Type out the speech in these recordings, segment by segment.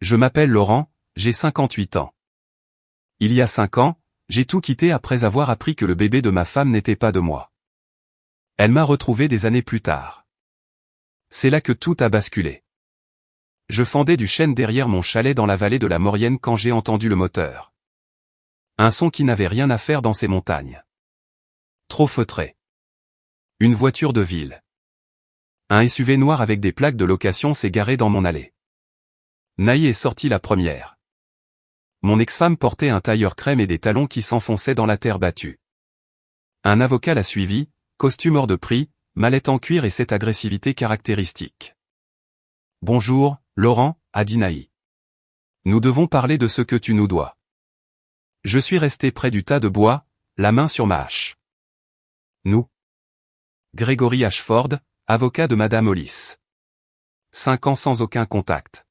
Je m'appelle Laurent, j'ai 58 ans. Il y a 5 ans, j'ai tout quitté après avoir appris que le bébé de ma femme n'était pas de moi. Elle m'a retrouvé des années plus tard. C'est là que tout a basculé. Je fendais du chêne derrière mon chalet dans la vallée de la Maurienne quand j'ai entendu le moteur. Un son qui n'avait rien à faire dans ces montagnes. Trop feutré. Une voiture de ville. Un SUV noir avec des plaques de location s'est garé dans mon allée. Naï est sortie la première. Mon ex-femme portait un tailleur crème et des talons qui s'enfonçaient dans la terre battue. Un avocat l'a suivi, costume hors de prix, mallette en cuir et cette agressivité caractéristique. « Bonjour, Laurent » a dit Naï. « Nous devons parler de ce que tu nous dois. » Je suis resté près du tas de bois, la main sur ma hache. « Nous. » Gregory Ashford, avocat de Madame Hollis. 5 ans sans aucun contact.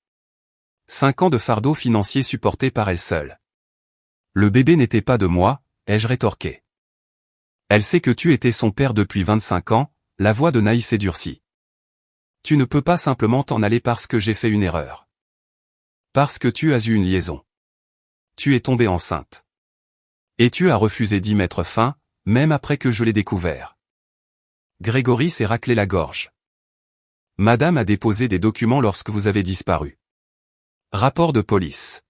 5 ans de fardeau financier supporté par elle seule. Le bébé n'était pas de moi, ai-je rétorqué. Elle sait que tu étais son père depuis 25 ans, la voix de Naï s'est durcie. Tu ne peux pas simplement t'en aller parce que j'ai fait une erreur. Parce que tu as eu une liaison. Tu es tombée enceinte. Et tu as refusé d'y mettre fin, même après que je l'ai découvert. Grégory s'est raclé la gorge. Madame a déposé des documents lorsque vous avez disparu. Rapport de police.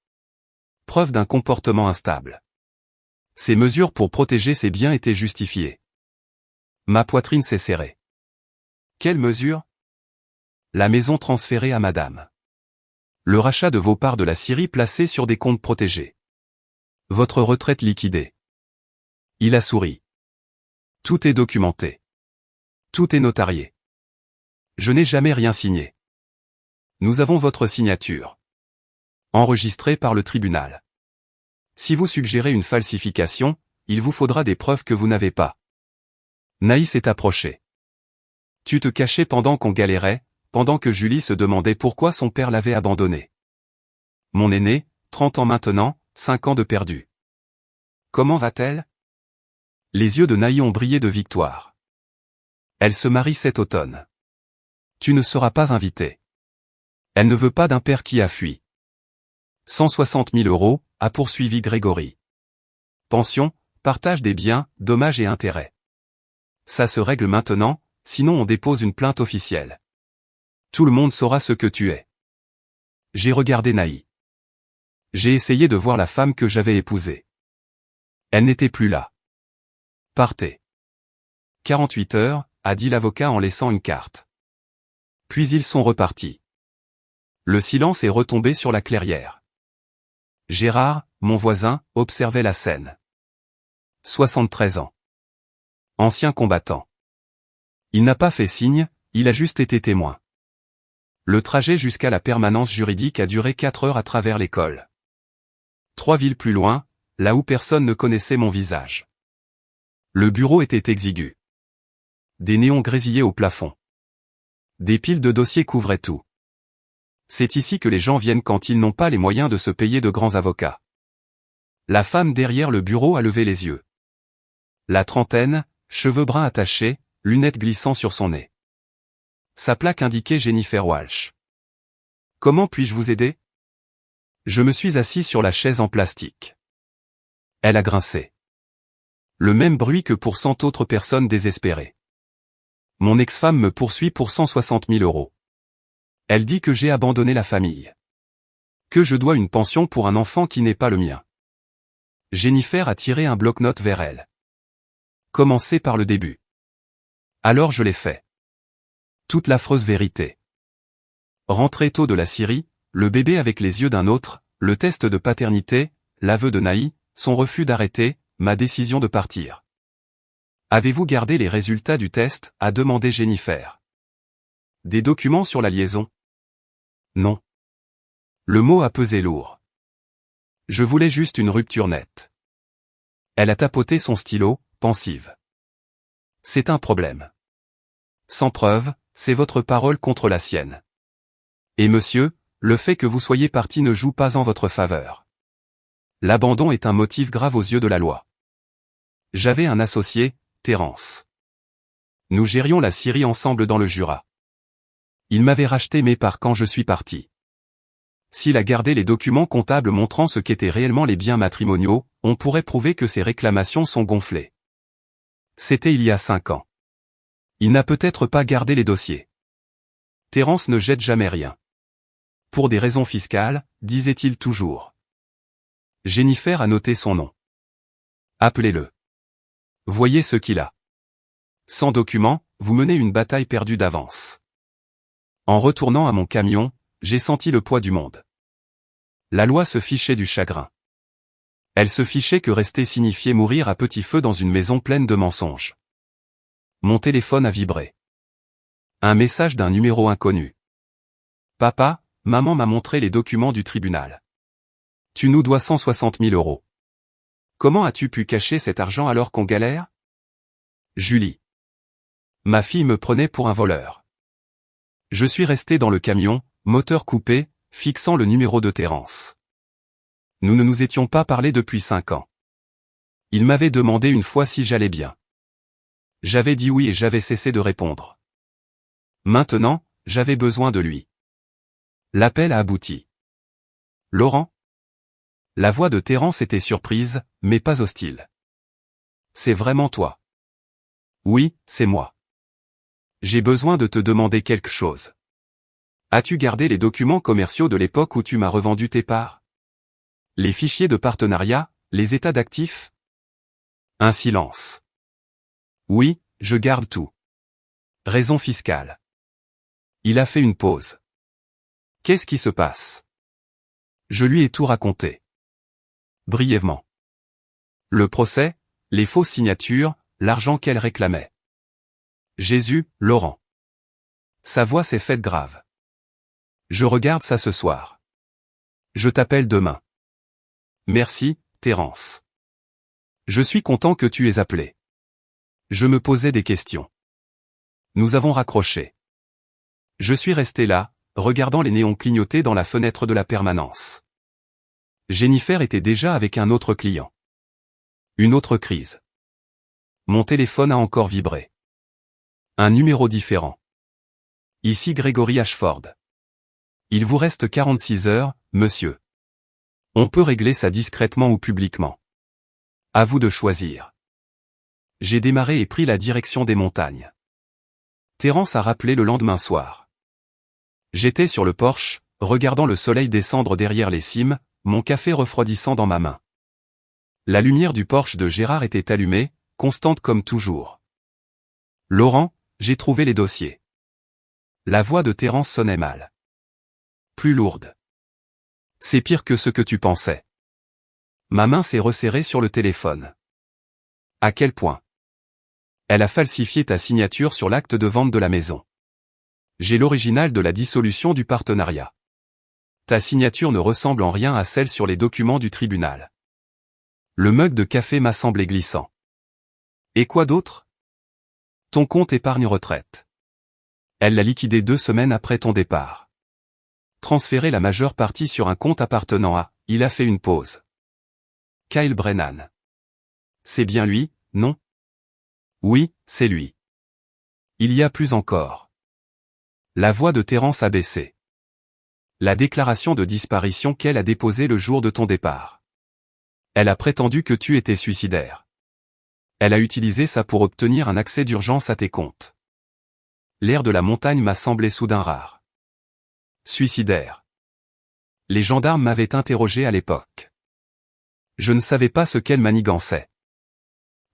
Preuve d'un comportement instable. Ces mesures pour protéger ses biens étaient justifiées. Ma poitrine s'est serrée. Quelles mesures? La maison transférée à madame. Le rachat de vos parts de la Syrie placées sur des comptes protégés. Votre retraite liquidée. Il a souri. Tout est documenté. Tout est notarié. Je n'ai jamais rien signé. Nous avons votre signature. Enregistrée par le tribunal. Si vous suggérez une falsification, il vous faudra des preuves que vous n'avez pas. Naïs s'est approché. Tu te cachais pendant qu'on galérait, pendant que Julie se demandait pourquoi son père l'avait abandonnée. Mon aînée, 30 ans maintenant, 5 ans de perdu. Comment va-t-elle? Les yeux de Naï ont brillé de victoire. Elle se marie cet automne. Tu ne seras pas invité. Elle ne veut pas d'un père qui a fui. 160 000 €, a poursuivi Grégory. Pension, partage des biens, dommages et intérêts. Ça se règle maintenant, sinon on dépose une plainte officielle. Tout le monde saura ce que tu es. J'ai regardé Naï. J'ai essayé de voir la femme que j'avais épousée. Elle n'était plus là. Partez. 48 heures, a dit l'avocat en laissant une carte. Puis ils sont repartis. Le silence est retombé sur la clairière. Gérard, mon voisin, observait la scène. 73 ans. Ancien combattant. Il n'a pas fait signe, il a juste été témoin. Le trajet jusqu'à la permanence juridique a duré 4 heures à travers l'école. 3 villes plus loin, là où personne ne connaissait mon visage. Le bureau était exigu. Des néons grésillaient au plafond. Des piles de dossiers couvraient tout. C'est ici que les gens viennent quand ils n'ont pas les moyens de se payer de grands avocats. La femme derrière le bureau a levé les yeux. La trentaine, cheveux bruns attachés, lunettes glissant sur son nez. Sa plaque indiquait Jennifer Walsh. Comment puis-je vous aider? Je me suis assis sur la chaise en plastique. Elle a grincé. Le même bruit que pour 100 autres personnes désespérées. Mon ex-femme me poursuit pour 160 000 €. Elle dit que j'ai abandonné la famille. Que je dois une pension pour un enfant qui n'est pas le mien. Jennifer a tiré un bloc-notes vers elle. Commencez par le début. Alors je l'ai fait. Toute l'affreuse vérité. Rentré tôt de la Syrie, le bébé avec les yeux d'un autre, le test de paternité, l'aveu de Naï, son refus d'arrêter, ma décision de partir. Avez-vous gardé les résultats du test, a demandé Jennifer. Des documents sur la liaison? Non. Le mot a pesé lourd. Je voulais juste une rupture nette. Elle a tapoté son stylo, pensive. C'est un problème. Sans preuve, c'est votre parole contre la sienne. Et monsieur, le fait que vous soyez parti ne joue pas en votre faveur. L'abandon est un motif grave aux yeux de la loi. J'avais un associé, Terence. Nous gérions la Syrie ensemble dans le Jura. Il m'avait racheté mes parts quand je suis parti. S'il a gardé les documents comptables montrant ce qu'étaient réellement les biens matrimoniaux, on pourrait prouver que ses réclamations sont gonflées. C'était il y a 5 ans. Il n'a peut-être pas gardé les dossiers. Terence ne jette jamais rien. Pour des raisons fiscales, disait-il toujours. Jennifer a noté son nom. Appelez-le. Voyez ce qu'il a. Sans document, vous menez une bataille perdue d'avance. En retournant à mon camion, j'ai senti le poids du monde. La loi se fichait du chagrin. Elle se fichait que rester signifiait mourir à petit feu dans une maison pleine de mensonges. Mon téléphone a vibré. Un message d'un numéro inconnu. Papa, maman m'a montré les documents du tribunal. Tu nous dois 160 000 €. Comment as-tu pu cacher cet argent alors qu'on galère? Julie. Ma fille me prenait pour un voleur. Je suis resté dans le camion, moteur coupé, fixant le numéro de Terence. Nous ne nous étions pas parlé depuis 5 ans. Il m'avait demandé une fois si j'allais bien. J'avais dit oui et j'avais cessé de répondre. Maintenant, j'avais besoin de lui. L'appel a abouti. Laurent? La voix de Terence était surprise, mais pas hostile. C'est vraiment toi? Oui, c'est moi. J'ai besoin de te demander quelque chose. As-tu gardé les documents commerciaux de l'époque où tu m'as revendu tes parts? Les fichiers de partenariat, les états d'actifs? Un silence. Oui, je garde tout. Raison fiscale. Il a fait une pause. Qu'est-ce qui se passe? Je lui ai tout raconté. Brièvement. Le procès, les fausses signatures, l'argent qu'elle réclamait. Jésus, Laurent. Sa voix s'est faite grave. Je regarde ça ce soir. Je t'appelle demain. Merci, Terence. Je suis content que tu aies appelé. Je me posais des questions. Nous avons raccroché. Je suis resté là, regardant les néons clignoter dans la fenêtre de la permanence. Jennifer était déjà avec un autre client. Une autre crise. Mon téléphone a encore vibré. Un numéro différent. Ici Grégory Ashford. Il vous reste 46 heures, monsieur. On peut régler ça discrètement ou publiquement. À vous de choisir. J'ai démarré et pris la direction des montagnes. Terence a rappelé le lendemain soir. J'étais sur le porche, regardant le soleil descendre derrière les cimes, mon café refroidissant dans ma main. La lumière du Porsche de Gérard était allumée, constante comme toujours. Laurent, j'ai trouvé les dossiers. La voix de Terence sonnait mal. Plus lourde. C'est pire que ce que tu pensais. Ma main s'est resserrée sur le téléphone. À quel point? Elle a falsifié ta signature sur l'acte de vente de la maison. J'ai l'original de la dissolution du partenariat. Ta signature ne ressemble en rien à celle sur les documents du tribunal. Le mug de café m'a semblé glissant. Et quoi d'autre? Ton compte épargne-retraite. Elle l'a liquidé 2 semaines après ton départ. Transférer la majeure partie sur un compte appartenant à, il a fait une pause. Kyle Brennan. C'est bien lui, non? Oui, c'est lui. Il y a plus encore. La voix de Terence a baissé. La déclaration de disparition qu'elle a déposée le jour de ton départ. Elle a prétendu que tu étais suicidaire. Elle a utilisé ça pour obtenir un accès d'urgence à tes comptes. L'air de la montagne m'a semblé soudain rare. Suicidaire. Les gendarmes m'avaient interrogé à l'époque. Je ne savais pas ce qu'elle manigançait.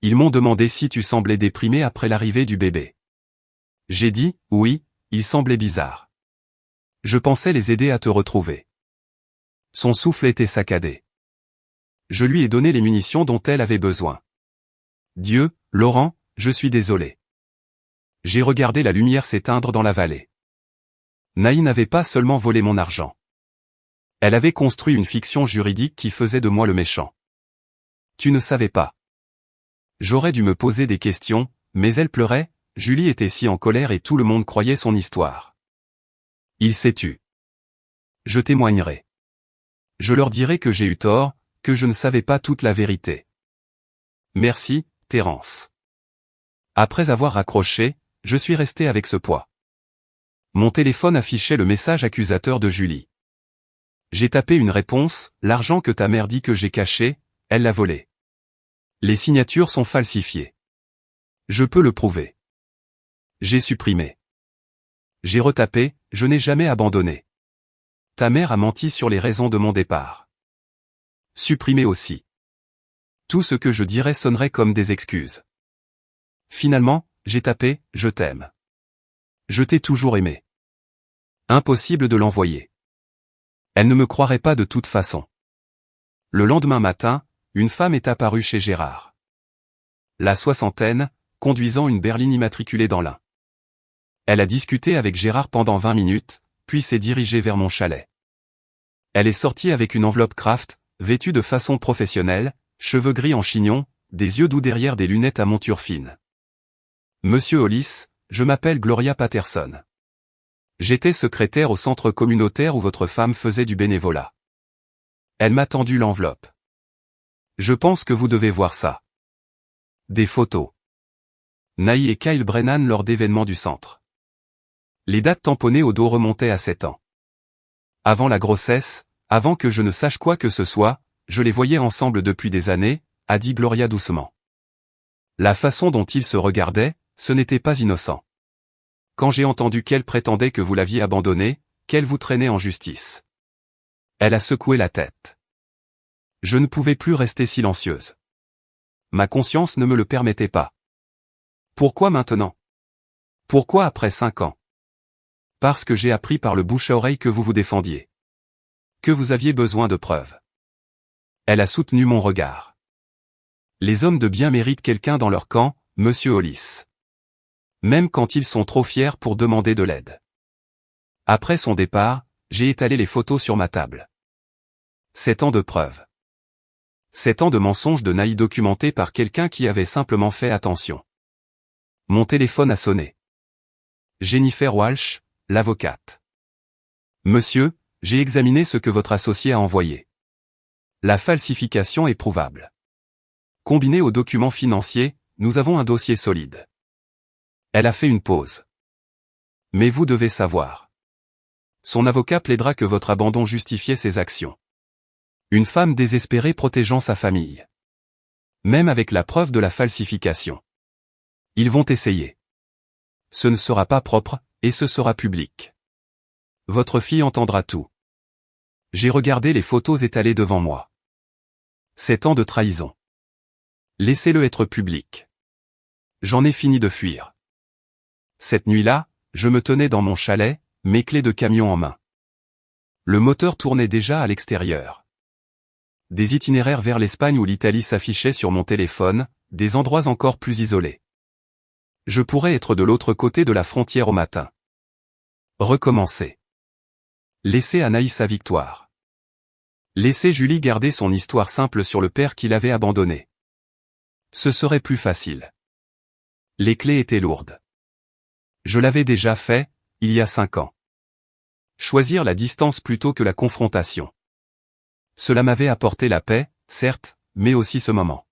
Ils m'ont demandé si tu semblais déprimé après l'arrivée du bébé. J'ai dit, oui, il semblait bizarre. Je pensais les aider à te retrouver. Son souffle était saccadé. Je lui ai donné les munitions dont elle avait besoin. Dieu, Laurent, je suis désolé. J'ai regardé la lumière s'éteindre dans la vallée. Naï n'avait pas seulement volé mon argent. Elle avait construit une fiction juridique qui faisait de moi le méchant. Tu ne savais pas. J'aurais dû me poser des questions, mais elle pleurait, Julie était si en colère et tout le monde croyait son histoire. Il s'est tu. Je témoignerai. Je leur dirai que j'ai eu tort, que je ne savais pas toute la vérité. Merci, Terence. Après avoir raccroché, je suis resté avec ce poids. Mon téléphone affichait le message accusateur de Julie. J'ai tapé une réponse, l'argent que ta mère dit que j'ai caché, elle l'a volé. Les signatures sont falsifiées. Je peux le prouver. J'ai supprimé. J'ai retapé, je n'ai jamais abandonné. Ta mère a menti sur les raisons de mon départ. Supprimé aussi. Tout ce que je dirais sonnerait comme des excuses. Finalement, j'ai tapé « Je t'aime ». Je t'ai toujours aimé. Impossible de l'envoyer. Elle ne me croirait pas de toute façon. Le lendemain matin, une femme est apparue chez Gérard. La soixantaine, conduisant une berline immatriculée dans l'Ain. Elle a discuté avec Gérard pendant 20 minutes, puis s'est dirigée vers mon chalet. Elle est sortie avec une enveloppe Kraft, vêtue de façon professionnelle, cheveux gris en chignon, des yeux doux derrière des lunettes à monture fine. Monsieur Hollis, je m'appelle Gloria Patterson. J'étais secrétaire au centre communautaire où votre femme faisait du bénévolat. Elle m'a tendu l'enveloppe. Je pense que vous devez voir ça. Des photos. Naï et Kyle Brennan lors d'événements du centre. Les dates tamponnées au dos remontaient à 7 ans. Avant la grossesse, avant que je ne sache quoi que ce soit, je les voyais ensemble depuis des années, a dit Gloria doucement. La façon dont ils se regardaient, ce n'était pas innocent. Quand j'ai entendu qu'elle prétendait que vous l'aviez abandonnée, qu'elle vous traînait en justice. Elle a secoué la tête. Je ne pouvais plus rester silencieuse. Ma conscience ne me le permettait pas. Pourquoi maintenant? Pourquoi après 5 ans? Parce que j'ai appris par le bouche à oreille que vous vous défendiez. Que vous aviez besoin de preuves. Elle a soutenu mon regard. Les hommes de bien méritent quelqu'un dans leur camp, monsieur Hollis. Même quand ils sont trop fiers pour demander de l'aide. Après son départ, j'ai étalé les photos sur ma table. 7 ans de preuves. 7 ans de mensonges de Naï documentés par quelqu'un qui avait simplement fait attention. Mon téléphone a sonné. Jennifer Walsh, l'avocate. Monsieur, j'ai examiné ce que votre associé a envoyé. La falsification est prouvable. Combiné aux documents financiers, nous avons un dossier solide. Elle a fait une pause. Mais vous devez savoir. Son avocat plaidera que votre abandon justifiait ses actions. Une femme désespérée protégeant sa famille. Même avec la preuve de la falsification. Ils vont essayer. Ce ne sera pas propre, et ce sera public. Votre fille entendra tout. J'ai regardé les photos étalées devant moi. 7 ans de trahison. Laissez-le être public. J'en ai fini de fuir. Cette nuit-là, je me tenais dans mon chalet, mes clés de camion en main. Le moteur tournait déjà à l'extérieur. Des itinéraires vers l'Espagne ou l'Italie s'affichaient sur mon téléphone, des endroits encore plus isolés. Je pourrais être de l'autre côté de la frontière au matin. Recommencer. Laisser Anaïs sa victoire. Laisser Julie garder son histoire simple sur le père qui l'avait abandonné. Ce serait plus facile. Les clés étaient lourdes. Je l'avais déjà fait, il y a 5 ans. Choisir la distance plutôt que la confrontation. Cela m'avait apporté la paix, certes, mais aussi ce moment.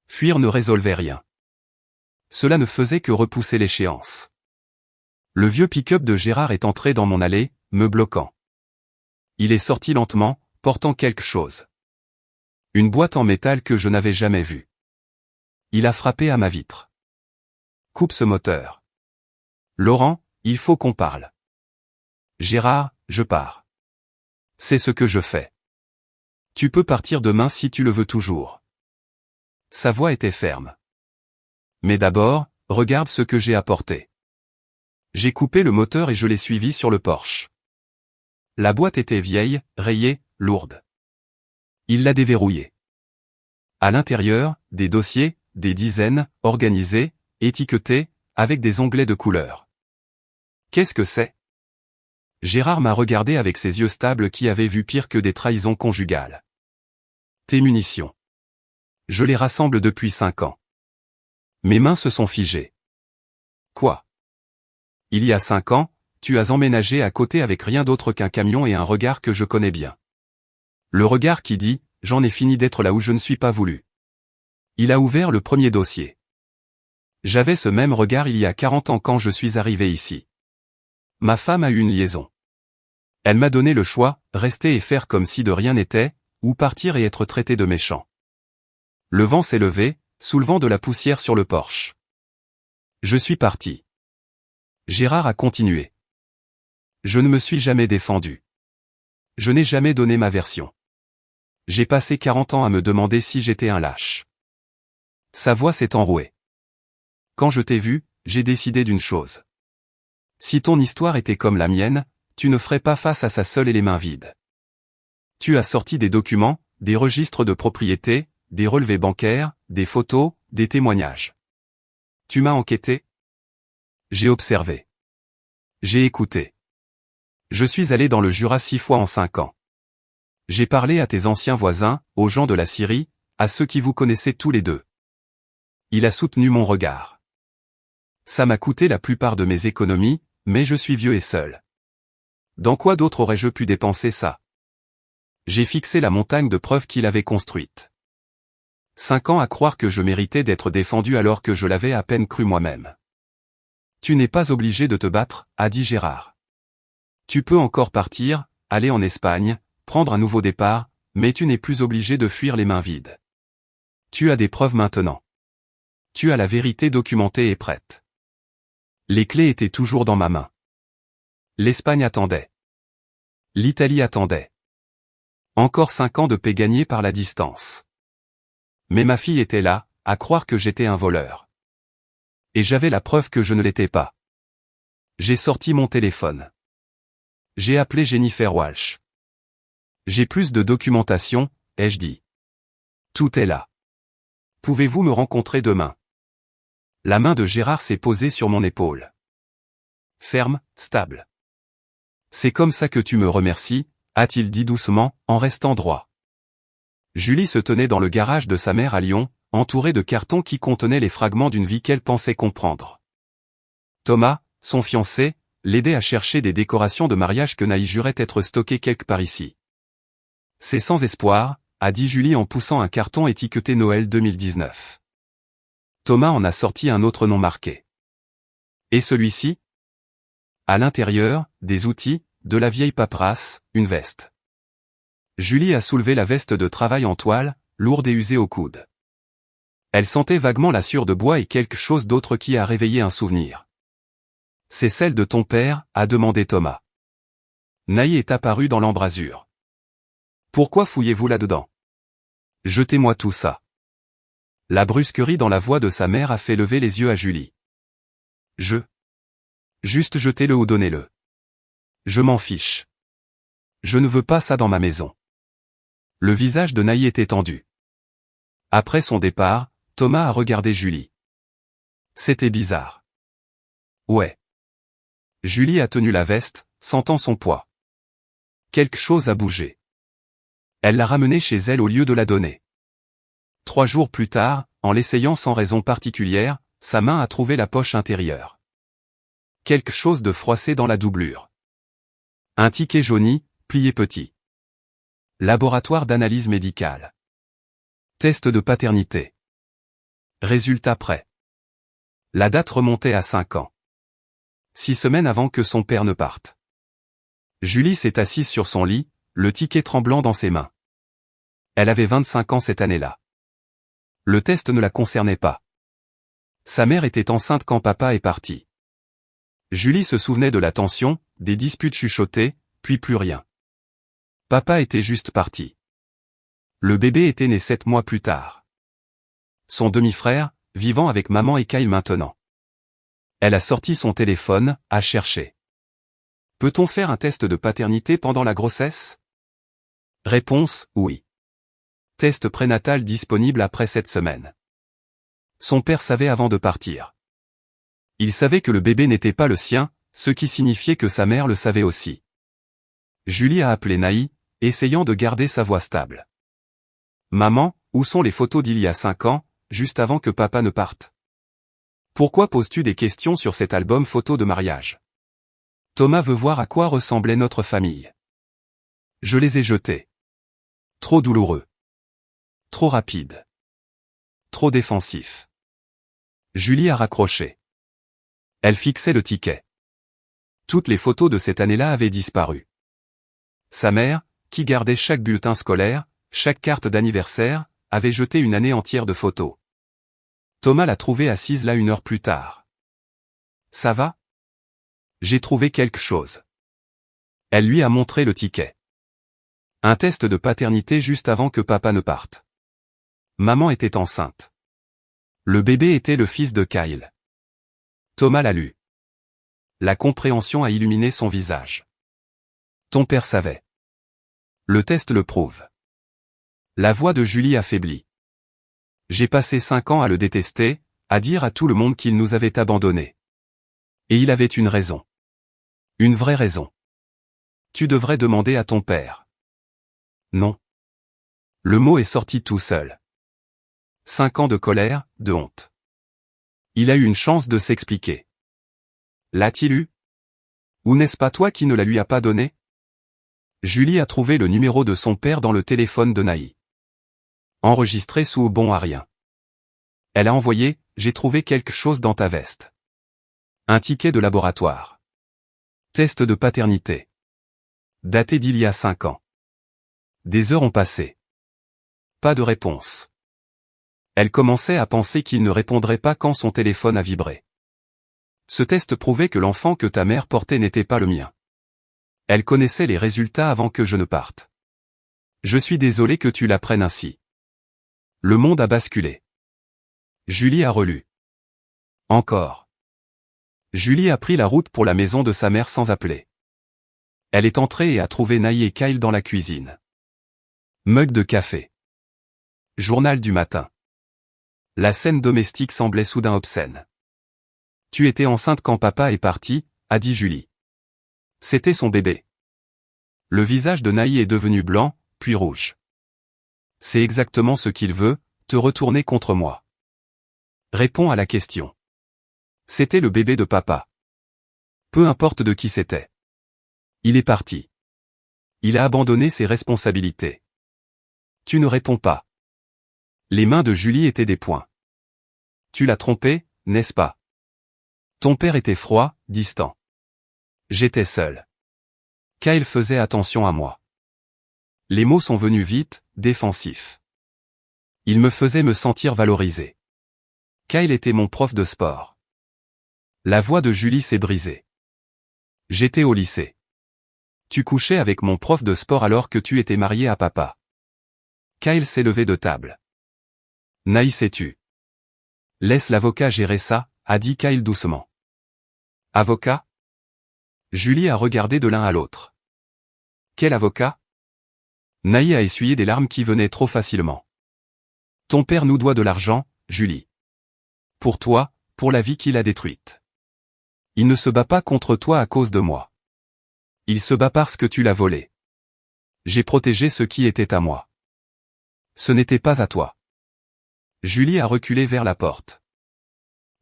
Fuir ne résolvait rien. Cela ne faisait que repousser l'échéance. Le vieux pick-up de Gérard est entré dans mon allée, me bloquant. Il est sorti lentement, portant quelque chose. Une boîte en métal que je n'avais jamais vue. Il a frappé à ma vitre. Coupe ce moteur. Laurent, il faut qu'on parle. Gérard, je pars. C'est ce que je fais. Tu peux partir demain si tu le veux toujours. Sa voix était ferme. Mais d'abord, regarde ce que j'ai apporté. J'ai coupé le moteur et je l'ai suivi sur le porche. La boîte était vieille, rayée, lourde. Il l'a déverrouillée. À l'intérieur, des dossiers, des dizaines, organisés, étiquetés, avec des onglets de couleur. Qu'est-ce que c'est? Gérard m'a regardé avec ses yeux stables qui avaient vu pire que des trahisons conjugales. Tes munitions. Je les rassemble depuis 5 ans. Mes mains se sont figées. Quoi? Il y a 5 ans, tu as emménagé à côté avec rien d'autre qu'un camion et un regard que je connais bien. Le regard qui dit, j'en ai fini d'être là où je ne suis pas voulu. Il a ouvert le premier dossier. J'avais ce même regard il y a 40 ans quand je suis arrivé ici. Ma femme a eu une liaison. Elle m'a donné le choix, rester et faire comme si de rien n'était, ou partir et être traité de méchant. Le vent s'est levé, soulevant de la poussière sur le porche. Je suis parti. Gérard a continué. Je ne me suis jamais défendu. Je n'ai jamais donné ma version. J'ai passé 40 ans à me demander si j'étais un lâche. Sa voix s'est enrouée. Quand je t'ai vu, j'ai décidé d'une chose. Si ton histoire était comme la mienne, tu ne ferais pas face à ça seule et les mains vides. Tu as sorti des documents, des registres de propriété, des relevés bancaires, des photos, des témoignages. Tu m'as enquêté? J'ai observé. J'ai écouté. Je suis allé dans le Jura 6 fois en 5 ans. J'ai parlé à tes anciens voisins, aux gens de la Syrie, à ceux qui vous connaissaient tous les deux. Il a soutenu mon regard. Ça m'a coûté la plupart de mes économies, mais je suis vieux et seul. Dans quoi d'autre aurais-je pu dépenser ça? J'ai fixé la montagne de preuves qu'il avait construite. 5 ans à croire que je méritais d'être défendu alors que je l'avais à peine cru moi-même. Tu n'es pas obligé de te battre, a dit Gérard. Tu peux encore partir, aller en Espagne, prendre un nouveau départ, mais tu n'es plus obligé de fuir les mains vides. Tu as des preuves maintenant. Tu as la vérité documentée et prête. Les clés étaient toujours dans ma main. L'Espagne attendait. L'Italie attendait. Encore 5 ans de paix gagnés par la distance. Mais ma fille était là, à croire que j'étais un voleur. Et j'avais la preuve que je ne l'étais pas. J'ai sorti mon téléphone. J'ai appelé Jennifer Walsh. J'ai plus de documentation, ai-je dit. Tout est là. Pouvez-vous me rencontrer demain? La main de Gérard s'est posée sur mon épaule. Ferme, stable. C'est comme ça que tu me remercies, a-t-il dit doucement, en restant droit. Julie se tenait dans le garage de sa mère à Lyon, entourée de cartons qui contenaient les fragments d'une vie qu'elle pensait comprendre. Thomas, son fiancé, l'aidait à chercher des décorations de mariage que Naï jurait être stockées quelque part ici. C'est sans espoir, a dit Julie en poussant un carton étiqueté Noël 2019. Thomas en a sorti un autre non marqué. Et celui-ci? À l'intérieur, des outils, de la vieille paperasse, une veste. Julie a soulevé la veste de travail en toile, lourde et usée au coude. Elle sentait vaguement la sciure de bois et quelque chose d'autre qui a réveillé un souvenir. C'est celle de ton père, a demandé Thomas. Naï est apparue dans l'embrasure. Pourquoi fouillez-vous là-dedans? Jetez-moi tout ça. La brusquerie dans la voix de sa mère a fait lever les yeux à Julie. Juste jetez-le ou donnez-le. Je m'en fiche. Je ne veux pas ça dans ma maison. Le visage de Naï était tendu. Après son départ, Thomas a regardé Julie. C'était bizarre. Ouais. Julie a tenu la veste, sentant son poids. Quelque chose a bougé. Elle l'a ramenée chez elle au lieu de la donner. 3 jours plus tard, en l'essayant sans raison particulière, sa main a trouvé la poche intérieure. Quelque chose de froissé dans la doublure. Un ticket jauni, plié petit. Laboratoire d'analyse médicale. Test de paternité. Résultat prêt. La date remontait à 5 ans. 6 semaines avant que son père ne parte. Julie s'est assise sur son lit, le ticket tremblant dans ses mains. Elle avait 25 ans cette année-là. Le test ne la concernait pas. Sa mère était enceinte quand papa est parti. Julie se souvenait de la tension, des disputes chuchotées, puis plus rien. Papa était juste parti. Le bébé était né 7 mois plus tard. Son demi-frère, vivant avec maman et Kyle maintenant. Elle a sorti son téléphone, a cherché. Peut-on faire un test de paternité pendant la grossesse? Réponse, oui. Test prénatal disponible après 7 semaines. Son père savait avant de partir. Il savait que le bébé n'était pas le sien, ce qui signifiait que sa mère le savait aussi. Julie a appelé Naï, essayant de garder sa voix stable. Maman, où sont les photos d'il y a 5 ans, juste avant que papa ne parte? Pourquoi poses-tu des questions sur cet album photo de mariage? Thomas veut voir à quoi ressemblait notre famille. Je les ai jetés. Trop douloureux. Trop rapide. Trop défensif. Julie a raccroché. Elle fixait le ticket. Toutes les photos de cette année-là avaient disparu. Sa mère, qui gardait chaque bulletin scolaire, chaque carte d'anniversaire, avait jeté une année entière de photos. Thomas l'a trouvée assise là 1 heure plus tard. Ça va? J'ai trouvé quelque chose. Elle lui a montré le ticket. Un test de paternité juste avant que papa ne parte. Maman était enceinte. Le bébé était le fils de Kyle. Thomas l'a lu. La compréhension a illuminé son visage. Ton père savait. Le test le prouve. La voix de Julie affaiblit. J'ai passé 5 ans à le détester, à dire à tout le monde qu'il nous avait abandonnés. Et il avait une raison. Une vraie raison. Tu devrais demander à ton père. Non. Le mot est sorti tout seul. 5 ans de colère, de honte. Il a eu une chance de s'expliquer. L'a-t-il eu? Ou n'est-ce pas toi qui ne la lui a pas donné? Julie a trouvé le numéro de son père dans le téléphone de Naï. Enregistré sous bon à rien. Elle a envoyé « J'ai trouvé quelque chose dans ta veste. » Un ticket de laboratoire. Test de paternité. Daté d'il y a 5 ans. Des heures ont passé. Pas de réponse. Elle commençait à penser qu'il ne répondrait pas quand son téléphone a vibré. Ce test prouvait que l'enfant que ta mère portait n'était pas le mien. Elle connaissait les résultats avant que je ne parte. Je suis désolé que tu l'apprennes ainsi. Le monde a basculé. Julie a relu. Encore. Julie a pris la route pour la maison de sa mère sans appeler. Elle est entrée et a trouvé Naï et Kyle dans la cuisine. Mug de café. Journal du matin. La scène domestique semblait soudain obscène. Tu étais enceinte quand papa est parti, a dit Julie. C'était son bébé. Le visage de Naï est devenu blanc, puis rouge. C'est exactement ce qu'il veut, te retourner contre moi. Réponds à la question. C'était le bébé de papa. Peu importe de qui c'était. Il est parti. Il a abandonné ses responsabilités. Tu ne réponds pas. Les mains de Julie étaient des poings. Tu l'as trompé, n'est-ce pas? Ton père était froid, distant. J'étais seul. Kyle faisait attention à moi. Les mots sont venus vite, défensifs. Il me faisait me sentir valorisé. Kyle était mon prof de sport. La voix de Julie s'est brisée. J'étais au lycée. Tu couchais avec mon prof de sport alors que tu étais marié à papa. Kyle s'est levé de table. Naï, sais-tu? Laisse l'avocat gérer ça, a dit Kyle doucement. Avocat? Julie a regardé de l'un à l'autre. Quel avocat? Naï a essuyé des larmes qui venaient trop facilement. Ton père nous doit de l'argent, Julie. Pour toi, pour la vie qu'il a détruite. Il ne se bat pas contre toi à cause de moi. Il se bat parce que tu l'as volé. J'ai protégé ce qui était à moi. Ce n'était pas à toi. Julie a reculé vers la porte.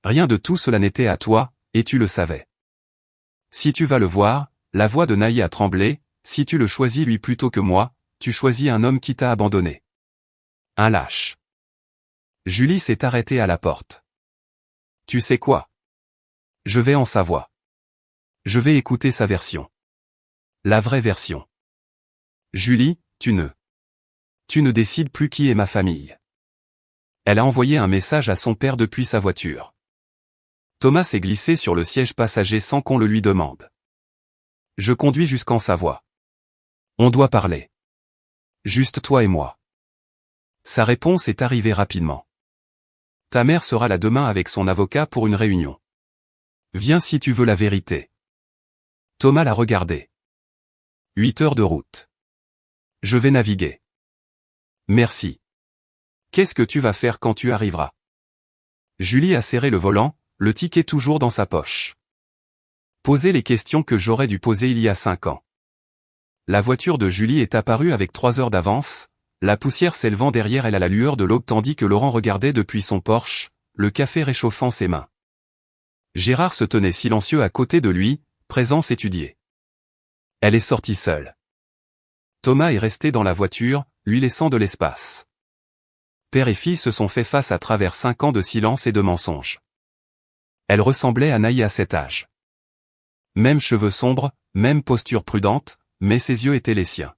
Rien de tout cela n'était à toi, et tu le savais. Si tu vas le voir, la voix de Naï a tremblé, si tu le choisis lui plutôt que moi, tu choisis un homme qui t'a abandonné. Un lâche. Julie s'est arrêtée à la porte. Tu sais quoi? Je vais en savoir. Je vais écouter sa version. La vraie version. Julie, tu ne décides plus qui est ma famille. Elle a envoyé un message à son père depuis sa voiture. Thomas s'est glissé sur le siège passager sans qu'on le lui demande. Je conduis jusqu'en Savoie. On doit parler. Juste toi et moi. Sa réponse est arrivée rapidement. Ta mère sera là demain avec son avocat pour une réunion. Viens si tu veux la vérité. Thomas l'a regardé. 8 heures de route. Je vais naviguer. Merci. Qu'est-ce que tu vas faire quand tu arriveras? Julie a serré le volant, le ticket toujours dans sa poche. Poser les questions que j'aurais dû poser il y a 5 ans. La voiture de Julie est apparue avec 3 heures d'avance, la poussière s'élevant derrière elle à la lueur de l'aube tandis que Laurent regardait depuis son Porsche, le café réchauffant ses mains. Gérard se tenait silencieux à côté de lui, présence étudiée. Elle est sortie seule. Thomas est resté dans la voiture, lui laissant de l'espace. Père et fille se sont fait face à travers 5 ans de silence et de mensonges. Elle ressemblait à Naï à cet âge. Même cheveux sombres, même posture prudente, mais ses yeux étaient les siens.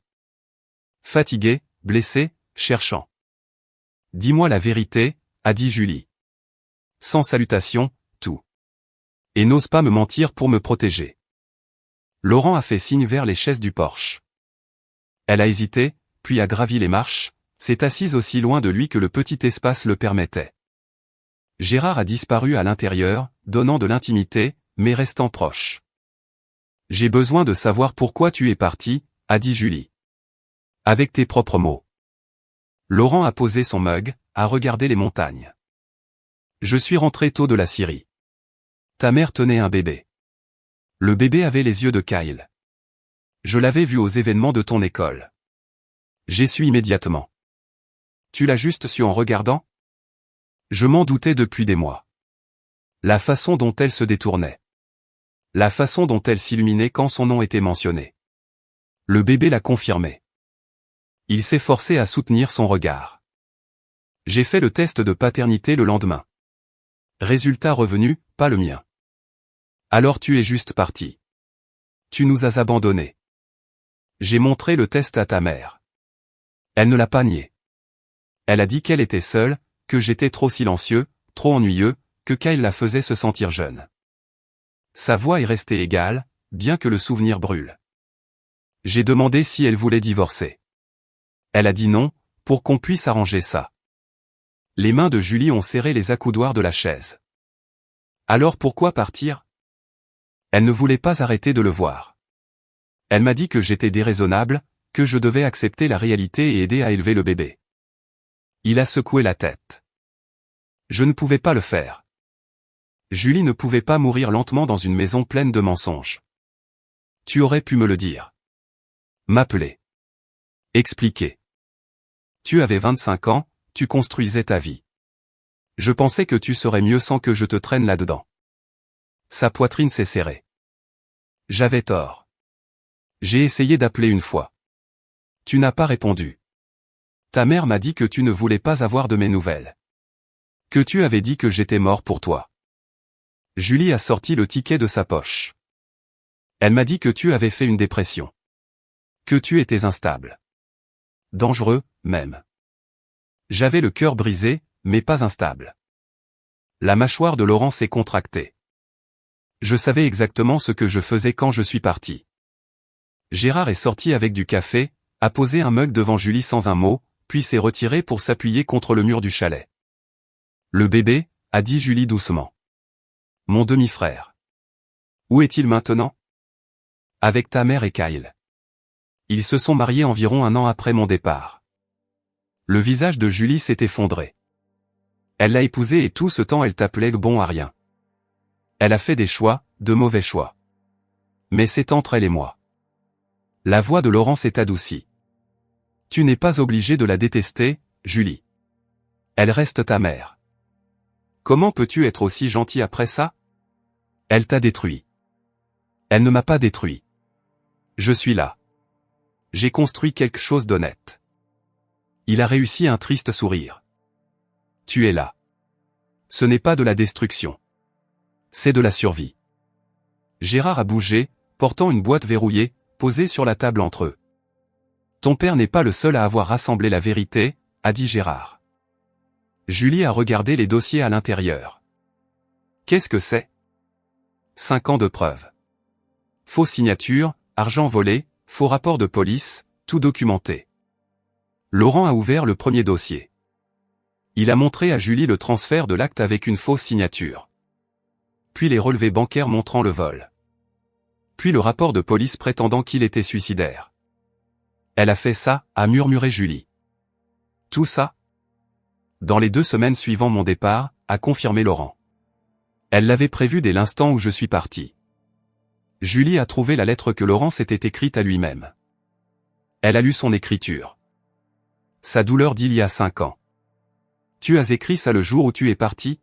Fatigué, blessé, cherchant. Dis-moi la vérité, a dit Julie. Sans salutation, tout. Et n'ose pas me mentir pour me protéger. Laurent a fait signe vers les chaises du porche. Elle a hésité, puis a gravi les marches, s'est assise aussi loin de lui que le petit espace le permettait. Gérard a disparu à l'intérieur, donnant de l'intimité, mais restant proche. J'ai besoin de savoir pourquoi tu es parti, a dit Julie. Avec tes propres mots. Laurent a posé son mug, a regardé les montagnes. Je suis rentré tôt de la Syrie. Ta mère tenait un bébé. Le bébé avait les yeux de Kyle. Je l'avais vu aux événements de ton école. J'ai su immédiatement. Tu l'as juste su en regardant? Je m'en doutais depuis des mois. La façon dont elle se détournait. La façon dont elle s'illuminait quand son nom était mentionné. Le bébé l'a confirmé. Il s'est forcé à soutenir son regard. J'ai fait le test de paternité le lendemain. Résultat revenu, pas le mien. Alors tu es juste parti. Tu nous as abandonnés. J'ai montré le test à ta mère. Elle ne l'a pas nié. Elle a dit qu'elle était seule, que j'étais trop silencieux, trop ennuyeux, que Kyle la faisait se sentir jeune. Sa voix est restée égale, bien que le souvenir brûle. J'ai demandé si elle voulait divorcer. Elle a dit non, pour qu'on puisse arranger ça. Les mains de Julie ont serré les accoudoirs de la chaise. Alors pourquoi partir? Elle ne voulait pas arrêter de le voir. Elle m'a dit que j'étais déraisonnable, que je devais accepter la réalité et aider à élever le bébé. Il a secoué la tête. Je ne pouvais pas le faire. Julie ne pouvait pas mourir lentement dans une maison pleine de mensonges. Tu aurais pu me le dire. M'appeler. Expliquer. Tu avais 25 ans, tu construisais ta vie. Je pensais que tu serais mieux sans que je te traîne là-dedans. Sa poitrine s'est serrée. J'avais tort. J'ai essayé d'appeler une fois. Tu n'as pas répondu. Ta mère m'a dit que tu ne voulais pas avoir de mes nouvelles. Que tu avais dit que j'étais mort pour toi. Julie a sorti le ticket de sa poche. Elle m'a dit que tu avais fait une dépression. Que tu étais instable. Dangereux, même. J'avais le cœur brisé, mais pas instable. La mâchoire de Laurent s'est contractée. Je savais exactement ce que je faisais quand je suis parti. Gérard est sorti avec du café, a posé un mug devant Julie sans un mot, puis s'est retiré pour s'appuyer contre le mur du chalet. Le bébé, a dit Julie doucement. Mon demi-frère. Où est-il maintenant? Avec ta mère et Kyle. Ils se sont mariés environ 1 an après mon départ. Le visage de Julie s'est effondré. Elle l'a épousé et tout ce temps elle t'appelait bon à rien. Elle a fait des choix, de mauvais choix. Mais c'est entre elle et moi. La voix de Laurent s'est adoucie. Tu n'es pas obligé de la détester, Julie. Elle reste ta mère. Comment peux-tu être aussi gentil après ça? Elle t'a détruit. Elle ne m'a pas détruit. Je suis là. J'ai construit quelque chose d'honnête. Il a réussi un triste sourire. Tu es là. Ce n'est pas de la destruction. C'est de la survie. Gérard a bougé, portant une boîte verrouillée, posée sur la table entre eux. Ton père n'est pas le seul à avoir rassemblé la vérité, a dit Gérard. Julie a regardé les dossiers à l'intérieur. Qu'est-ce que c'est? 5 ans de preuves. Faux signature, argent volé, faux rapport de police, tout documenté. Laurent a ouvert le premier dossier. Il a montré à Julie le transfert de l'acte avec une fausse signature. Puis les relevés bancaires montrant le vol. Puis le rapport de police prétendant qu'il était suicidaire. Elle a fait ça, a murmuré Julie. Tout ça? Dans les 2 semaines suivant mon départ, a confirmé Laurent. Elle l'avait prévu dès l'instant où je suis parti. Julie a trouvé la lettre que Laurent s'était écrite à lui-même. Elle a lu son écriture. Sa douleur d'il y a 5 ans. Tu as écrit ça le jour où tu es parti?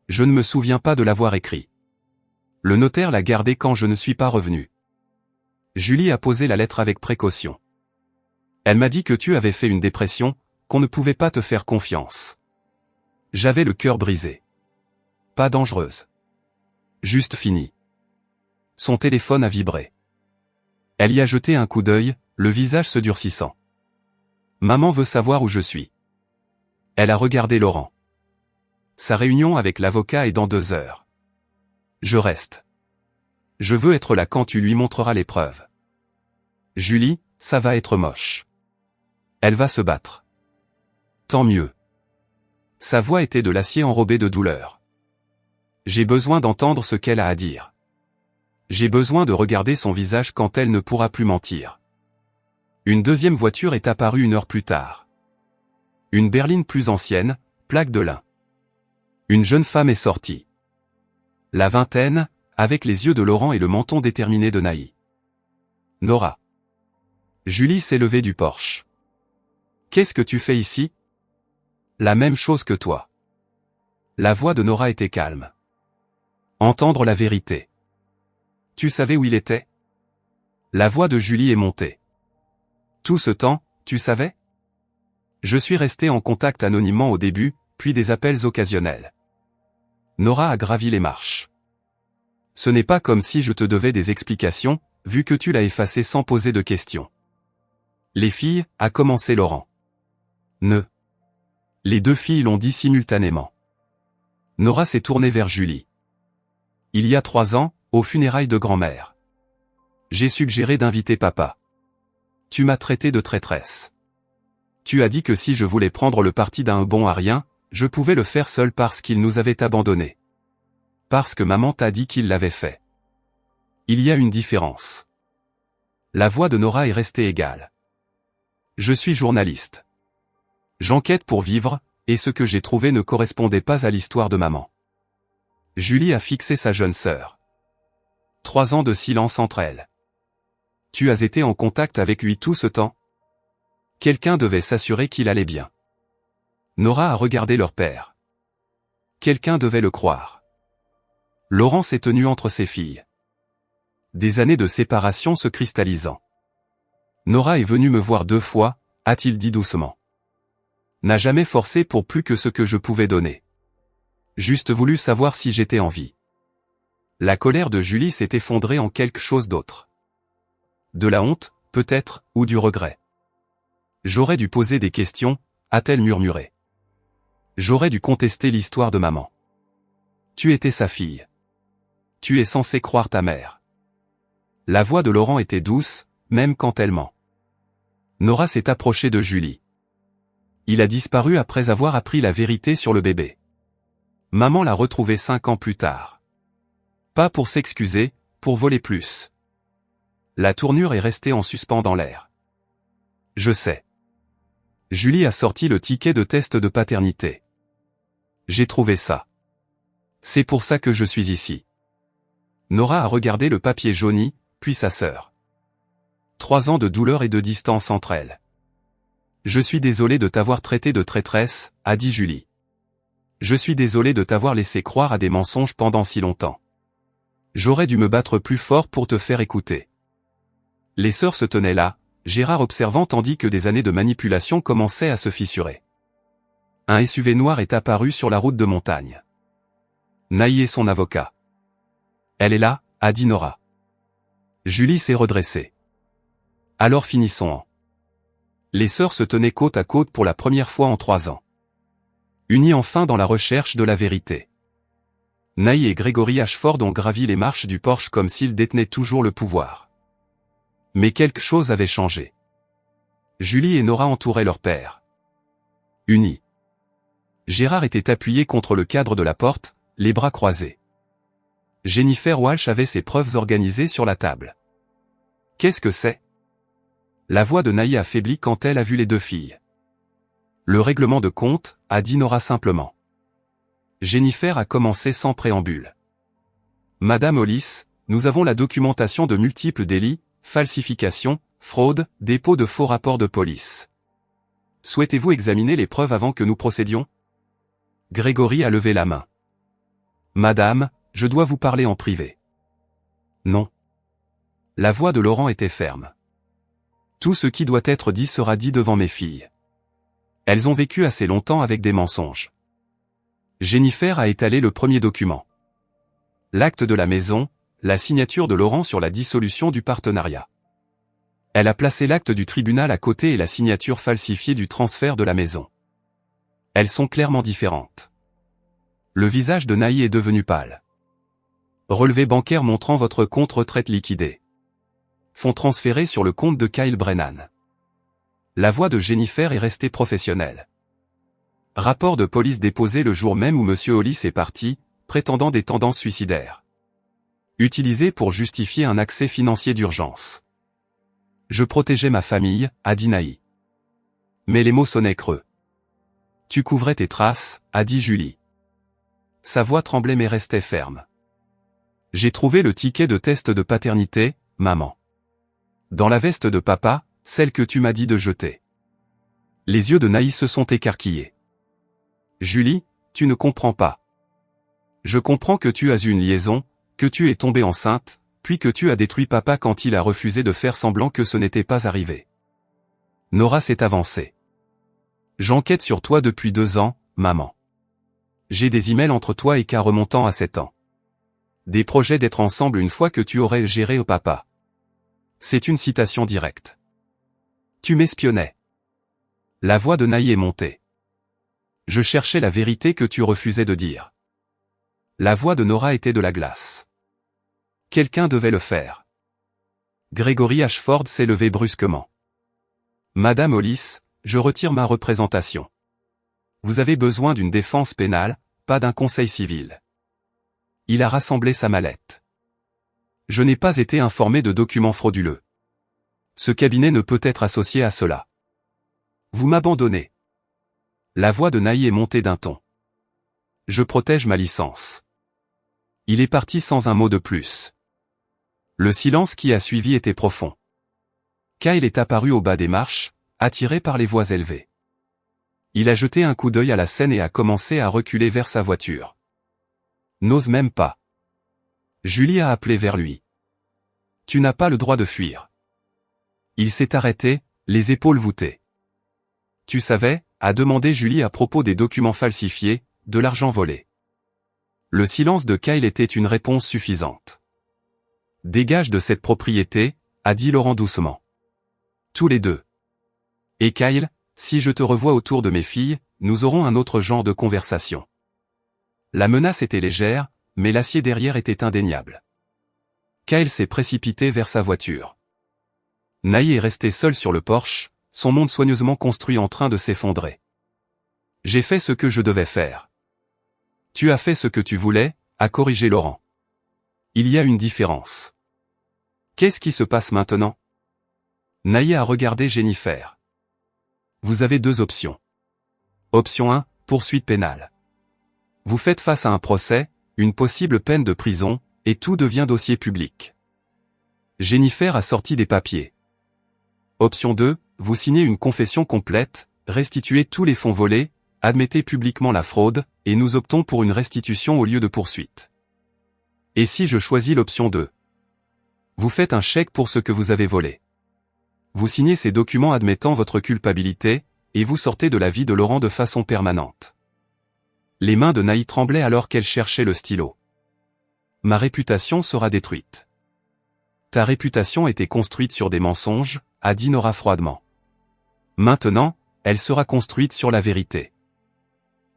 Je ne me souviens pas de l'avoir écrit. Le notaire l'a gardé quand je ne suis pas revenu. Julie a posé la lettre avec précaution. Elle m'a dit que tu avais fait une dépression, qu'on ne pouvait pas te faire confiance. J'avais le cœur brisé. Pas dangereuse. Juste fini. Son téléphone a vibré. Elle y a jeté un coup d'œil, le visage se durcissant. Maman veut savoir où je suis. Elle a regardé Laurent. Sa réunion avec l'avocat est dans 2 heures. Je reste. Je veux être là quand tu lui montreras les preuves. Julie, ça va être moche. Elle va se battre. Tant mieux. Sa voix était de l'acier enrobé de douleur. J'ai besoin d'entendre ce qu'elle a à dire. J'ai besoin de regarder son visage quand elle ne pourra plus mentir. Une deuxième voiture est apparue 1 heure plus tard. Une berline plus ancienne, plaque de lin. Une jeune femme est sortie. La vingtaine, avec les yeux de Laurent et le menton déterminé de Naï. Nora. Julie s'est levée du porche. Qu'est-ce que tu fais ici? La même chose que toi. La voix de Nora était calme. Entendre la vérité. Tu savais où il était? La voix de Julie est montée. Tout ce temps, tu savais? Je suis resté en contact anonymement au début, puis des appels occasionnels. Nora a gravi les marches. Ce n'est pas comme si je te devais des explications, vu que tu l'as effacé sans poser de questions. Les filles, a commencé Laurent. Ne. Les 2 filles l'ont dit simultanément. Nora s'est tournée vers Julie. Il y a 3 ans, aux funérailles de grand-mère. J'ai suggéré d'inviter papa. Tu m'as traité de traîtresse. Tu as dit que si je voulais prendre le parti d'un bon à rien, je pouvais le faire seul parce qu'il nous avait abandonnés. Parce que maman t'a dit qu'il l'avait fait. Il y a une différence. La voix de Nora est restée égale. Je suis journaliste. J'enquête pour vivre, et ce que j'ai trouvé ne correspondait pas à l'histoire de maman. Julie a fixé sa jeune sœur. 3 ans de silence entre elles. Tu as été en contact avec lui tout ce temps? Quelqu'un devait s'assurer qu'il allait bien. Nora a regardé leur père. Quelqu'un devait le croire. Laurent s'est tenu entre ses filles. Des années de séparation se cristallisant. Nora est venue me voir 2 fois, a-t-il dit doucement. N'a jamais forcé pour plus que ce que je pouvais donner. Juste voulu savoir si j'étais en vie. La colère de Julie s'est effondrée en quelque chose d'autre. De la honte, peut-être, ou du regret. J'aurais dû poser des questions, a-t-elle murmuré. J'aurais dû contester l'histoire de maman. Tu étais sa fille. Tu es censé croire ta mère. La voix de Laurent était douce, même quand elle ment. Nora s'est approchée de Julie. Il a disparu après avoir appris la vérité sur le bébé. Maman l'a retrouvé 5 ans plus tard. Pas pour s'excuser, pour voler plus. La tournure est restée en suspens dans l'air. Je sais. Julie a sorti le ticket de test de paternité. J'ai trouvé ça. C'est pour ça que je suis ici. Nora a regardé le papier jauni, puis sa sœur. 3 ans de douleur et de distance entre elles. Je suis désolé de t'avoir traité de traîtresse, a dit Julie. Je suis désolé de t'avoir laissé croire à des mensonges pendant si longtemps. J'aurais dû me battre plus fort pour te faire écouter. Les sœurs se tenaient là, Gérard observant tandis que des années de manipulation commençaient à se fissurer. Un SUV noir est apparu sur la route de montagne. Naï est son avocat. Elle est là, a dit Nora. Julie s'est redressée. Alors finissons-en. Les sœurs se tenaient côte à côte pour la première fois en 3 ans. Unies enfin dans la recherche de la vérité. Naï et Grégory Ashford ont gravi les marches du porche comme s'ils détenaient toujours le pouvoir. Mais quelque chose avait changé. Julie et Nora entouraient leur père. Unis. Gérard était appuyé contre le cadre de la porte, les bras croisés. Jennifer Walsh avait ses preuves organisées sur la table. Qu'est-ce que c'est? La voix de Naï a faibli quand elle a vu les 2 filles. Le règlement de compte, a dit Nora simplement. Jennifer a commencé sans préambule. Madame Hollis, nous avons la documentation de multiples délits, falsification, fraude, dépôt de faux rapports de police. Souhaitez-vous examiner les preuves avant que nous procédions? Grégory a levé la main. Madame, je dois vous parler en privé. Non. La voix de Laurent était ferme. Tout ce qui doit être dit sera dit devant mes filles. Elles ont vécu assez longtemps avec des mensonges. Jennifer a étalé le premier document. L'acte de la maison, la signature de Laurent sur la dissolution du partenariat. Elle a placé l'acte du tribunal à côté et la signature falsifiée du transfert de la maison. Elles sont clairement différentes. Le visage de Naï est devenu pâle. Relevé bancaire montrant votre compte retraite liquidé. Fonds transférés sur le compte de Kyle Brennan. La voix de Jennifer est restée professionnelle. Rapport de police déposé le jour même où M. Hollis est parti, prétendant des tendances suicidaires. Utilisé pour justifier un accès financier d'urgence. Je protégeais ma famille, a dit Naï. Mais les mots sonnaient creux. Tu couvrais tes traces, a dit Julie. Sa voix tremblait mais restait ferme. J'ai trouvé le ticket de test de paternité, maman. Dans la veste de papa, celle que tu m'as dit de jeter. Les yeux de Naï se sont écarquillés. Julie, tu ne comprends pas. Je comprends que tu as eu une liaison, que tu es tombée enceinte, puis que tu as détruit papa quand il a refusé de faire semblant que ce n'était pas arrivé. Nora s'est avancée. J'enquête sur toi depuis 2 ans, maman. J'ai des emails entre toi et K remontant à 7 ans. Des projets d'être ensemble une fois que tu aurais géré au papa. C'est une citation directe. Tu m'espionnais. La voix de Naï est montée. Je cherchais la vérité que tu refusais de dire. La voix de Nora était de la glace. Quelqu'un devait le faire. Gregory Ashford s'est levé brusquement. Madame Hollis, je retire ma représentation. Vous avez besoin d'une défense pénale, pas d'un conseil civil. Il a rassemblé sa mallette. Je n'ai pas été informé de documents frauduleux. Ce cabinet ne peut être associé à cela. Vous m'abandonnez. La voix de Naï est montée d'un ton. Je protège ma licence. Il est parti sans un mot de plus. Le silence qui a suivi était profond. Kyle est apparu au bas des marches, attiré par les voix élevées. Il a jeté un coup d'œil à la scène et a commencé à reculer vers sa voiture. N'ose même pas. Julie a appelé vers lui. Tu n'as pas le droit de fuir. Il s'est arrêté, les épaules voûtées. Tu savais, a demandé Julie à propos des documents falsifiés, de l'argent volé. Le silence de Kyle était une réponse suffisante. Dégage de cette propriété, a dit Laurent doucement. Tous les deux. Et Kyle, si je te revois autour de mes filles, nous aurons un autre genre de conversation. La menace était légère, mais l'acier derrière était indéniable. Kyle s'est précipité vers sa voiture. Naï est resté seul sur le porche, son monde soigneusement construit en train de s'effondrer. J'ai fait ce que je devais faire. Tu as fait ce que tu voulais, a corrigé Laurent. Il y a une différence. Qu'est-ce qui se passe maintenant? Naï a regardé Jennifer. Vous avez 2 options. Option 1, poursuite pénale. Vous faites face à un procès, une possible peine de prison, et tout devient dossier public. Jennifer a sorti des papiers. Option 2, vous signez une confession complète, restituez tous les fonds volés, admettez publiquement la fraude, et nous optons pour une restitution au lieu de poursuite. Et si je choisis l'option 2? Vous faites un chèque pour ce que vous avez volé. Vous signez ces documents admettant votre culpabilité, et vous sortez de la vie de Laurent de façon permanente. Les mains de Naï tremblaient alors qu'elle cherchait le stylo. Ma réputation sera détruite. Ta réputation était construite sur des mensonges, a dit Nora froidement. Maintenant, elle sera construite sur la vérité.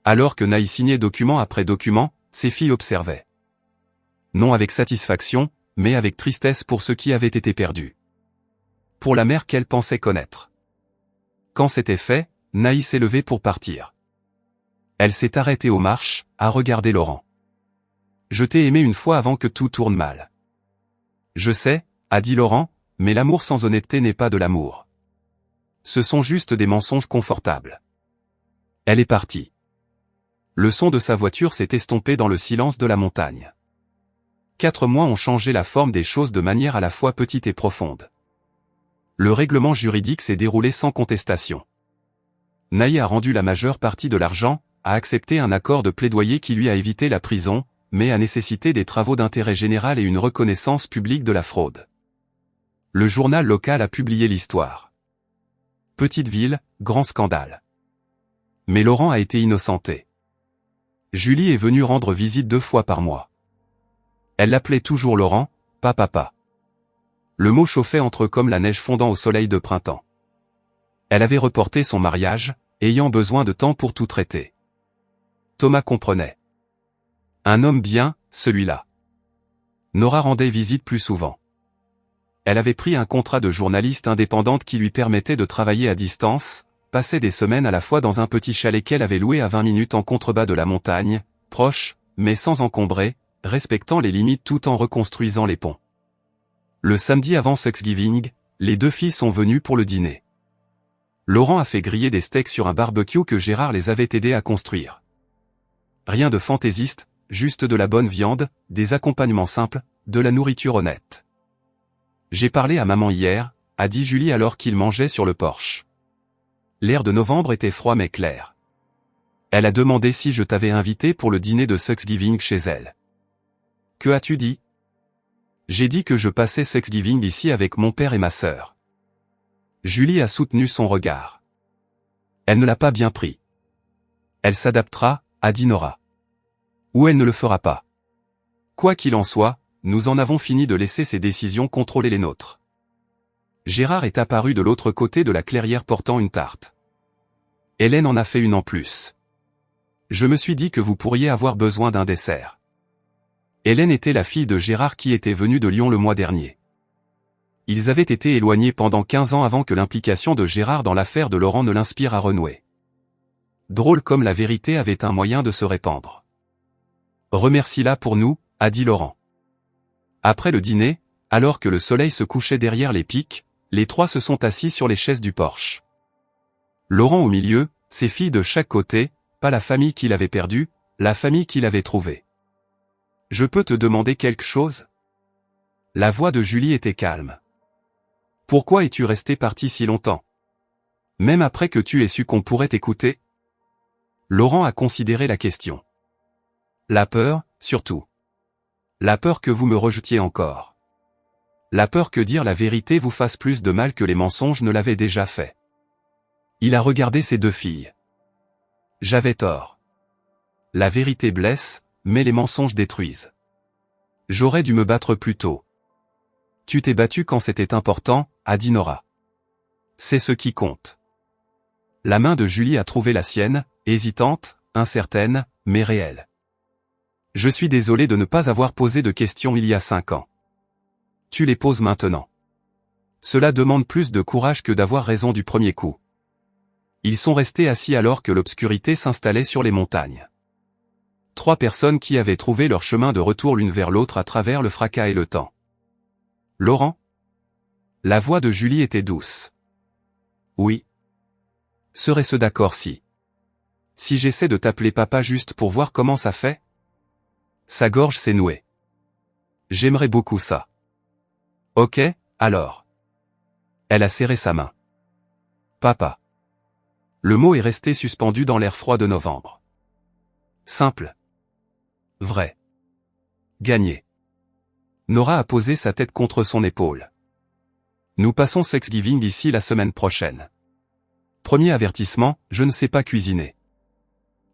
Alors que Naï signait document après document, ses filles observaient. Non avec satisfaction, mais avec tristesse pour ce qui avait été perdu. Pour la mère qu'elle pensait connaître. Quand c'était fait, Naï s'est levée pour partir. Elle s'est arrêtée aux marches, à regarder Laurent. Je t'ai aimé une fois avant que tout tourne mal. Je sais, a dit Laurent, mais l'amour sans honnêteté n'est pas de l'amour. Ce sont juste des mensonges confortables. Elle est partie. Le son de sa voiture s'est estompé dans le silence de la montagne. 4 mois ont changé la forme des choses de manière à la fois petite et profonde. Le règlement juridique s'est déroulé sans contestation. Naï a rendu la majeure partie de l'argent, a accepté un accord de plaidoyer qui lui a évité la prison, mais a nécessité des travaux d'intérêt général et une reconnaissance publique de la fraude. Le journal local a publié l'histoire. Petite ville, grand scandale. Mais Laurent a été innocenté. Julie est venue rendre visite 2 fois par mois. Elle l'appelait toujours Laurent, pas papa. Le mot chauffait entre eux comme la neige fondant au soleil de printemps. Elle avait reporté son mariage, ayant besoin de temps pour tout traiter. Thomas comprenait. Un homme bien, celui-là. Nora rendait visite plus souvent. Elle avait pris un contrat de journaliste indépendante qui lui permettait de travailler à distance, passer des semaines à la fois dans un petit chalet qu'elle avait loué à 20 minutes en contrebas de la montagne, proche, mais sans encombrer, respectant les limites tout en reconstruisant les ponts. Le samedi avant Thanksgiving, les deux filles sont venues pour le dîner. Laurent a fait griller des steaks sur un barbecue que Gérard les avait aidés à construire. Rien de fantaisiste, juste de la bonne viande, des accompagnements simples, de la nourriture honnête. J'ai parlé à maman hier, a dit Julie alors qu'ils mangeaient sur le porche. L'air de novembre était froid mais clair. Elle a demandé si je t'avais invité pour le dîner de Thanksgiving chez elle. Que as-tu dit? J'ai dit que je passais Thanksgiving ici avec mon père et ma sœur. Julie a soutenu son regard. Elle ne l'a pas bien pris. Elle s'adaptera, a dit Nora. Ou elle ne le fera pas. Quoi qu'il en soit, nous en avons fini de laisser ses décisions contrôler les nôtres. Gérard est apparu de l'autre côté de la clairière portant une tarte. Hélène en a fait une en plus. Je me suis dit que vous pourriez avoir besoin d'un dessert. Hélène était la fille de Gérard qui était venue de Lyon le mois dernier. Ils avaient été éloignés pendant 15 ans avant que l'implication de Gérard dans l'affaire de Laurent ne l'inspire à renouer. Drôle comme la vérité avait un moyen de se répandre. Remercie-la pour nous, a dit Laurent. Après le dîner, alors que le soleil se couchait derrière les pics, les trois se sont assis sur les chaises du porche. Laurent au milieu, ses filles de chaque côté, pas la famille qu'il avait perdue, la famille qu'il avait trouvée. Je peux te demander quelque chose? La voix de Julie était calme. Pourquoi es-tu resté parti si longtemps? Même après que tu aies su qu'on pourrait t'écouter? Laurent a considéré la question. La peur, surtout. La peur que vous me rejetiez encore. La peur que dire la vérité vous fasse plus de mal que les mensonges ne l'avaient déjà fait. Il a regardé ses deux filles. J'avais tort. La vérité blesse, mais les mensonges détruisent. J'aurais dû me battre plus tôt. Tu t'es battu quand c'était important, a dit Nora. C'est ce qui compte. La main de Julie a trouvé la sienne, hésitante, incertaine, mais réelle. Je suis désolé de ne pas avoir posé de questions il y a 5 ans. Tu les poses maintenant. Cela demande plus de courage que d'avoir raison du premier coup. Ils sont restés assis alors que l'obscurité s'installait sur les montagnes. 3 personnes qui avaient trouvé leur chemin de retour l'une vers l'autre à travers le fracas et le temps. Laurent? La voix de Julie était douce. Oui. Serait-ce d'accord si j'essaie de t'appeler papa juste pour voir comment ça fait? Sa gorge s'est nouée. J'aimerais beaucoup ça. Ok, alors. Elle a serré sa main. Papa. Le mot est resté suspendu dans l'air froid de novembre. Simple. Vrai. Gagné. Nora a posé sa tête contre son épaule. Nous passons Thanksgiving ici la semaine prochaine. Premier avertissement, je ne sais pas cuisiner.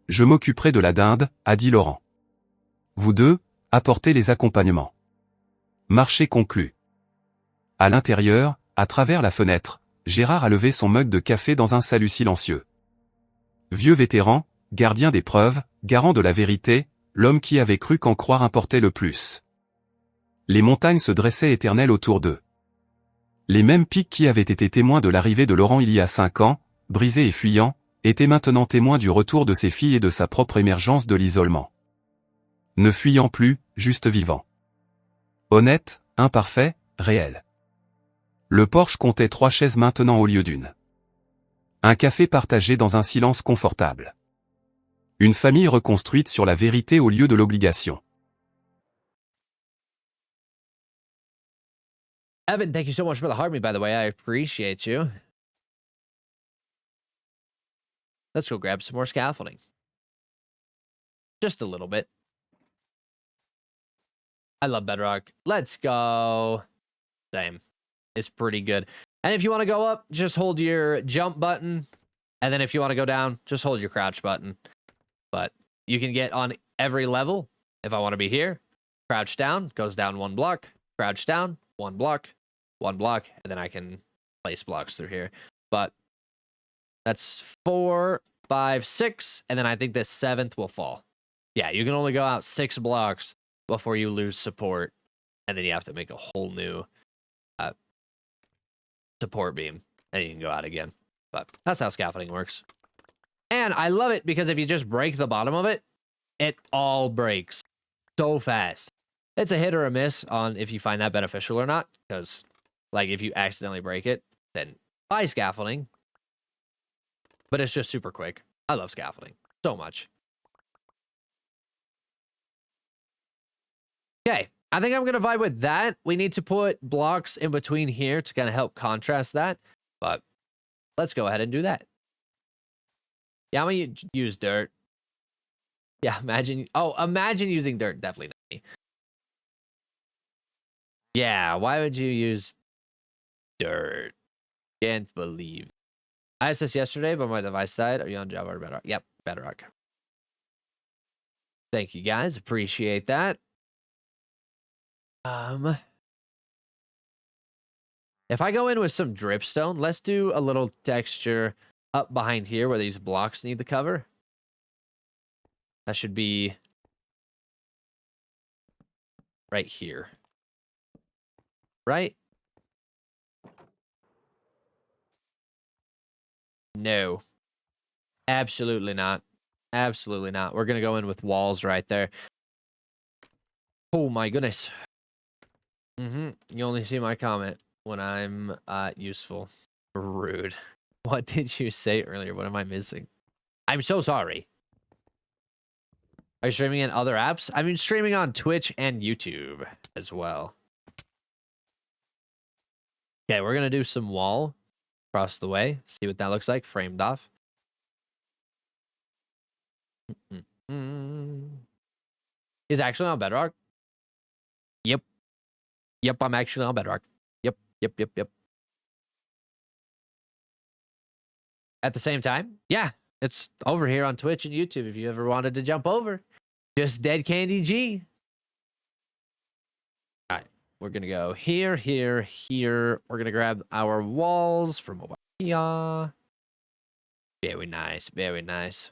Je m'occuperai de la dinde, a dit Laurent. Vous deux, apportez les accompagnements. Marché conclu. À l'intérieur, à travers la fenêtre, Gérard a levé son mug de café dans un salut silencieux. Vieux vétéran, gardien des preuves, garant de la vérité, l'homme qui avait cru qu'en croire importait le plus. Les montagnes se dressaient éternelles autour d'eux. Les mêmes pics qui avaient été témoins de l'arrivée de Laurent il y a 5 ans, brisés et fuyants, étaient maintenant témoins du retour de ses filles et de sa propre émergence de l'isolement. Ne fuyant plus, juste vivant. Honnête, imparfait, réel. Le porche comptait 3 chaises maintenant au lieu d'une. Un café partagé dans un silence confortable. Une famille reconstruite sur la vérité au lieu de l'obligation. Evan, thank you so much for the heart me, by the way. I appreciate you. Let's go grab some more scaffolding. Just a little bit. I love Bedrock. Let's go. Same. It's pretty good. And if you want to go up, just hold your jump button. And then if you want to go down, just hold your crouch button. But you can get on every level. If I want to be here, crouch down, goes down 1 block. Crouch down, 1 block. 1 block, and then I can place blocks through here. But that's 4, 5, 6, and then I think the 7th will fall. Yeah, you can only go out 6 blocks before you lose support, and then you have to make a whole new support beam, and you can go out again. But that's how scaffolding works. And I love it because if you just break the bottom of it, it all breaks so fast. It's a hit or a miss on if you find that beneficial or not, because like if you accidentally break it, then buy scaffolding. But it's just super quick. I love scaffolding so much. Okay, I think I'm going to vibe with that. We need to put blocks in between here to kind of help contrast that. But let's go ahead and do that. Yeah, I'm going to use dirt. Yeah, imagine using dirt. Definitely not me. Yeah, why would you use dirt? Can't believe. I asked this yesterday, but my device died. Are you on Java or Bedrock? Yep, Bedrock. Thank you, guys. Appreciate that. If I go in with some dripstone, let's do a little texture up behind here where these blocks need the cover. That should be right here. Right? No. Absolutely not. Absolutely not. We're going to go in with walls right there. Oh my goodness. You only see my comment when I'm useful. Rude. What did you say earlier? What am I missing? I'm so sorry. Are you streaming in other apps? I mean, streaming on Twitch and YouTube as well. Okay, we're going to do some wall across the way. See what that looks like, framed off. He's actually on Bedrock. Yep. Yep, I'm actually on Bedrock. Yep. At the same time, yeah, it's over here on Twitch and YouTube if you ever wanted to jump over. Just Dead Candy G. All right, we're going to go here, here, here. We're going to grab our walls from over here. Very nice, very nice.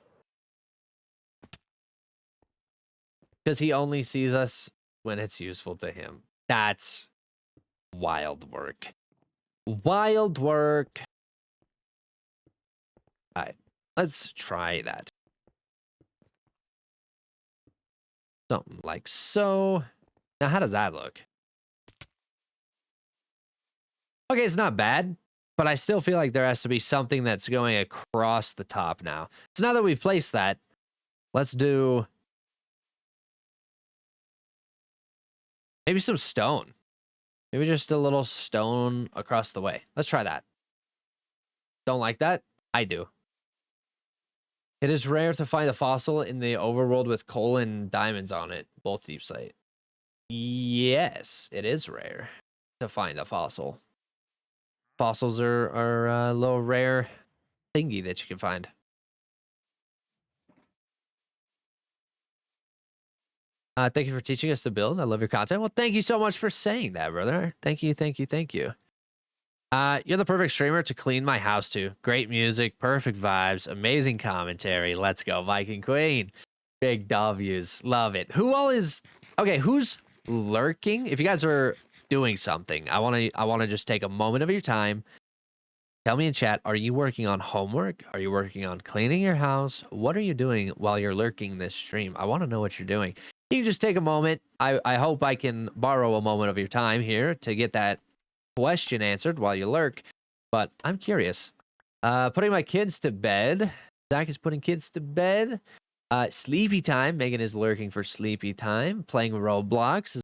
Because he only sees us when it's useful to him. That's wild work. Wild work. All right, let's try that. Something like so. Now, how does that look? Okay, it's not bad, but I still feel like there has to be something that's going across the top now. So now that we've placed that, let's do maybe some stone. Maybe just a little stone across the way. Let's try that. Don't like that? I do. It is rare to find a fossil in the overworld with coal and diamonds on it, both deep slate. Yes, it is rare to find a fossil. Fossils are a little rare thingy that you can find. Thank you for teaching us to build. I love your content. Well, thank you so much for saying that, brother. Thank you. You're the perfect streamer to clean my house to. Great music, perfect vibes, amazing commentary. Let's go, Viking Queen. Big W's. Love it. Who all is... Okay, who's lurking? If you guys are doing something, I want to just take a moment of your time. Tell me in chat, are you working on homework? Are you working on cleaning your house? What are you doing while you're lurking this stream? I want to know what you're doing. You can just take a moment. I hope I can borrow a moment of your time here to get that question answered while you lurk, but I'm curious. Putting my kids to bed. Zach is putting kids to bed. Sleepy time. Megan is lurking for sleepy time. Playing Roblox is